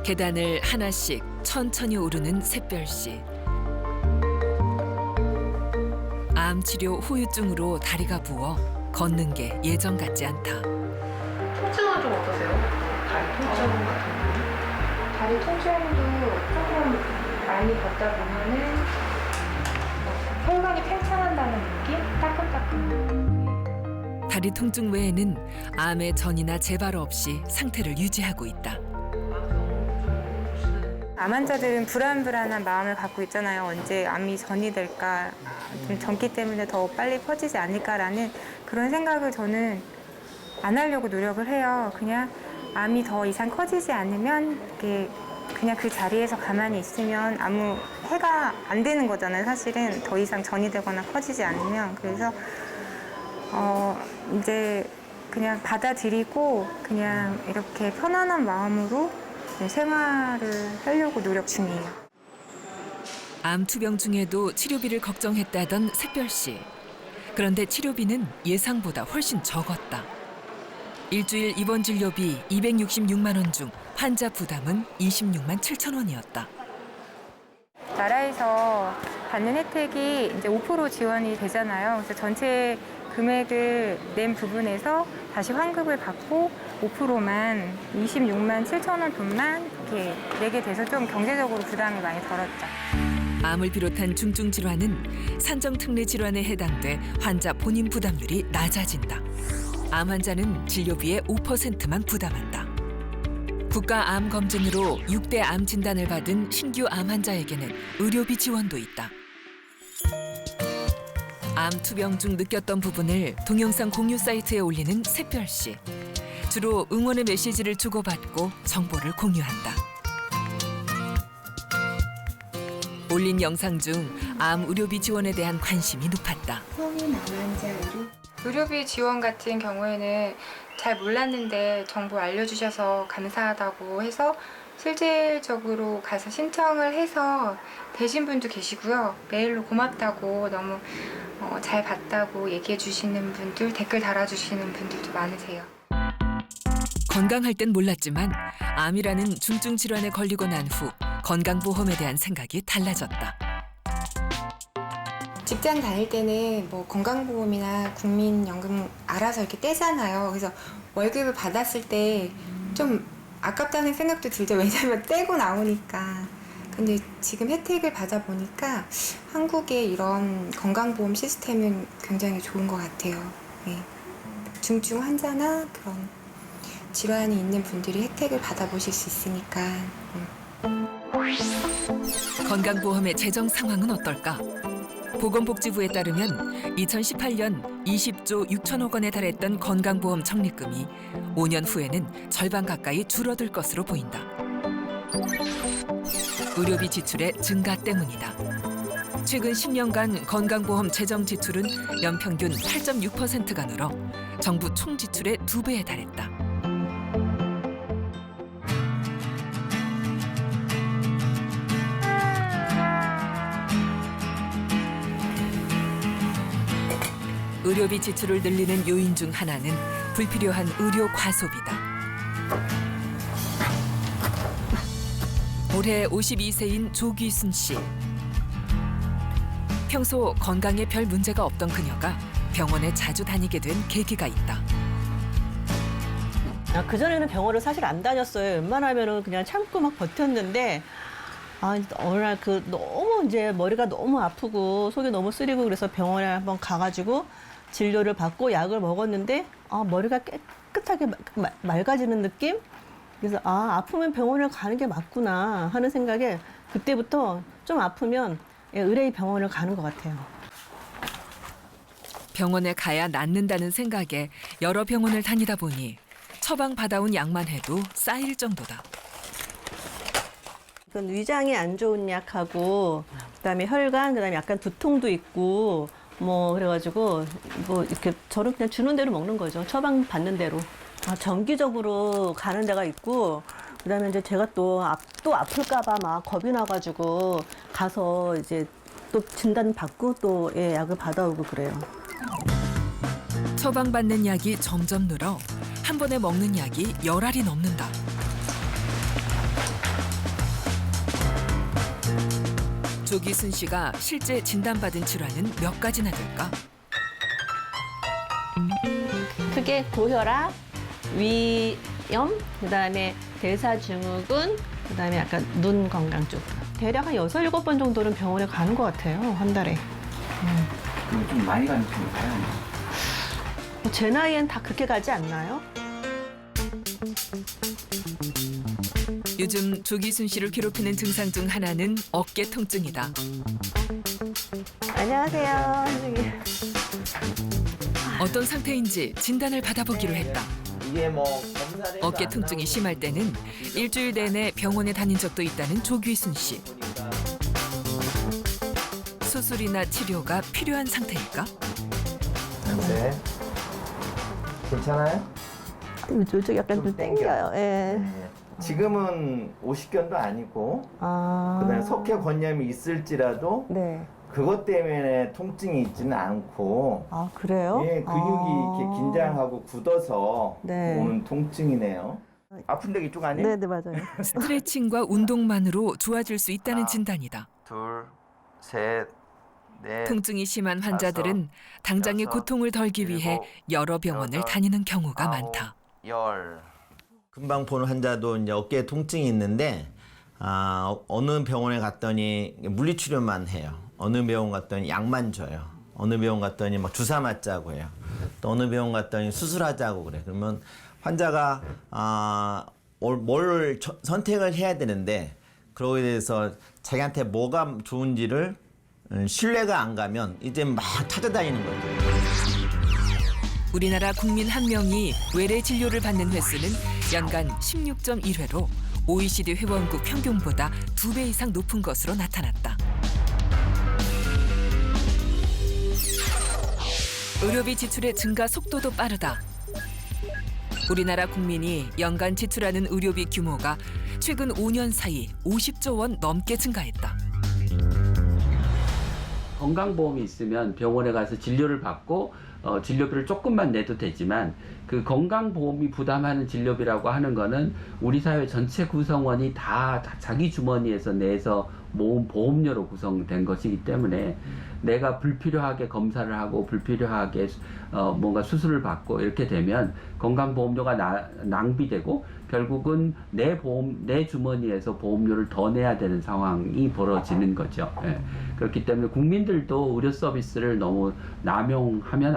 계단을 하나씩 천천히 오르는 샛별 씨. 암 치료 후유증으로 다리가 부어 걷는 게 예전 같지 않다. 통증은 좀 어떠세요? 다리 통증 같은 거? 다리 통증도 조금 많이 걷다 보면은 혈관이 팽창한다는 느낌? 따끔따끔. 다리 통증 외에는 암의 전이나 재발 없이 상태를 유지하고 있다. 암 환자들은 불안불안한 마음을 갖고 있잖아요. 언제 암이 전이 될까, 좀 젊기 때문에 더 빨리 퍼지지 않을까라는 그런 생각을 저는 안 하려고 노력을 해요. 그냥 암이 더 이상 커지지 않으면 이렇게 그냥 그 자리에서 가만히 있으면 아무 해가 안 되는 거잖아요. 사실은 더 이상 전이 되거나 커지지 않으면. 그래서 이제 그냥 받아들이고 그냥 이렇게 편안한 마음으로 생활을 하려고 노력 중이에요. 암 투병 중에도 치료비를 걱정했다던 샛별 씨. 그런데 치료비는 예상보다 훨씬 적었다. 일주일 입원 진료비 266만 원 중 환자 부담은 26만 7천 원이었다. 나라에서 받는 혜택이 이제 5% 지원이 되잖아요. 그래서 전체 금액을 낸 부분에서 다시 환급을 받고 5%만 26만 7천 원 돈만 이렇게 내게 돼서 좀 경제적으로 부담이 많이 덜었죠. 암을 비롯한 중증 질환은 산정 특례 질환에 해당돼 환자 본인 부담률이 낮아진다. 암 환자는 진료비의 5%만 부담한다. 국가 암 검진으로 6대 암 진단을 받은 신규 암 환자에게는 의료비 지원도 있다. 암 투병 중 느꼈던 부분을 동영상 공유 사이트에 올리는 샛별 씨. 주로 응원의 메시지를 주고받고 정보를 공유한다. 올린 영상 중 암 의료비 지원에 대한 관심이 높았다. 성인 암 환자 의료비 지원 같은 경우에는 잘 몰랐는데 정보 알려주셔서 감사하다고 해서 실질적으로 가서 신청을 해서 되신 분도 계시고요. 메일로 고맙다고 너무 잘 봤다고 얘기해 주시는 분들, 댓글 달아주시는 분들도 많으세요. 건강할 땐 몰랐지만 암이라는 중증 질환에 걸리고 난 후 건강보험에 대한 생각이 달라졌다. 직장 다닐 때는 뭐 건강보험이나 국민연금 알아서 이렇게 떼잖아요. 그래서 월급을 받았을 때 좀 아깝다는 생각도 들죠. 왜냐면 떼고 나오니까. 근데 지금 혜택을 받아보니까 한국의 이런 건강보험 시스템은 굉장히 좋은 것 같아요. 네. 중증 환자나 그런 질환이 있는 분들이 혜택을 받아보실 수 있으니까. 건강보험의 재정 상황은 어떨까? 보건복지부에 따르면 2018년 20조 6천억 원에 달했던 건강보험 적립금이 5년 후에는 절반 가까이 줄어들 것으로 보인다. 의료비 지출의 증가 때문이다. 최근 10년간 건강보험 재정 지출은 연평균 8.6%가 늘어 정부 총 지출의 2배에 달했다. 의료비 지출을 늘리는 요인 중 하나는 불필요한 의료 과소비다. 올해 52세인 조귀순 씨. 평소 건강에 별 문제가 없던 그녀가 병원에 자주 다니게 된 계기가 있다. 그전에는 병원을 사실 안 다녔어요. 웬만하면은 그냥 참고 막 버텼는데, 어느 날 너무 이제 머리가 너무 아프고 속이 너무 쓰리고 그래서 병원에 한번 가가지고 진료를 받고 약을 먹었는데, 머리가 깨끗하게 맑아지는 느낌? 그래서 아프면 병원을 가는 게 맞구나 하는 생각에 그때부터 좀 아프면 의뢰의 병원을 가는 것 같아요. 병원에 가야 낫는다는 생각에 여러 병원을 다니다 보니 처방받아온 약만 해도 쌓일 정도다. 이건 위장에 안 좋은 약하고 그다음에 혈관, 그다음에 약간 두통도 있고 그래가지고 이렇게 저는 그냥 주는 대로 먹는 거죠. 처방 받는 대로. 정기적으로 가는 데가 있고 그다음에 이제 제가 또 아플까봐 막 겁이 나가지고 가서 이제 또 진단 받고 또 약을 받아오고 그래요. 처방받는 약이 점점 늘어 한 번에 먹는 약이 10알이 넘는다. 조기순 씨가 실제 진단받은 질환은 몇 가지나 될까? 크게 고혈압, 위염, 그다음에 대사증후군, 그다음에 약간 눈 건강 쪽. 대략 한 6, 7번 정도는 병원에 가는 것 같아요, 한 달에. 그럼 좀 많이 가는 편인가요? 제 나이엔 다 그렇게 가지 않나요? 요즘 조기순 씨를 괴롭히는 증상 중 하나는 어깨 통증이다. 안녕하세요, 선생님. 어떤 상태인지 진단을 받아보기로 했다. 이게 뭐 검사를 어깨 통증이 심할 때는 일주일 내내 병원에 다닌 적도 있다는 조기순 씨. 수술이나 치료가 필요한 상태일까? 네. 괜찮아요? 이쪽 약간 좀 땡겨요. 예. 지금은 오십견도 아니고 아. 그다음에 석회권염이 있을지라도 네. 그것 때문에 통증이 있지는 않고 아, 그래요? 예, 근육이 이렇게 긴장하고 굳어서 네. 오는 통증이네요. 아픈 데가 이쪽 아니에요? 네, 네, 맞아요. 스트레칭과 운동만으로 좋아질 수 있다는 진단이다. 둘, 셋, 넷. 통증이 심한 환자들은 당장의 여섯, 고통을 덜기 위해 일곱, 여러 병원을 여덟, 다니는 경우가 아홉, 많다. 열. 금방 보는 환자도 이제 어깨에 통증이 있는데 어느 병원에 갔더니 물리치료만 해요. 어느 병원 갔더니 약만 줘요. 어느 병원 갔더니 막 주사 맞자고 해요. 또 어느 병원 갔더니 수술하자고 그래. 그러면 환자가 뭘 선택을 해야 되는데 그거에 대해서 자기한테 뭐가 좋은지를 신뢰가 안 가면 이제 막 찾아다니는 거죠. 우리나라 국민 1명이 외래 진료를 받는 횟수는 연간 16.1회로 OECD 회원국 평균보다 2배 이상 높은 것으로 나타났다. 의료비 지출의 증가 속도도 빠르다. 우리나라 국민이 연간 지출하는 의료비 규모가 최근 5년 사이 50조 원 넘게 증가했다. 건강보험이 있으면 병원에 가서 진료를 받고 진료비를 조금만 내도 되지만 그 건강보험이 부담하는 진료비라고 하는 거는 우리 사회 전체 구성원이 다 자기 주머니에서 내서 모은 보험료로 구성된 것이기 때문에 내가 불필요하게 검사를 하고 불필요하게 뭔가 수술을 받고 이렇게 되면 건강보험료가 낭비되고 결국은 내 주머니에서 보험료를 더 내야 되는 상황이 벌어지는 거죠. 예. 그렇기 때문에 국민들도 의료 서비스를 너무 남용하면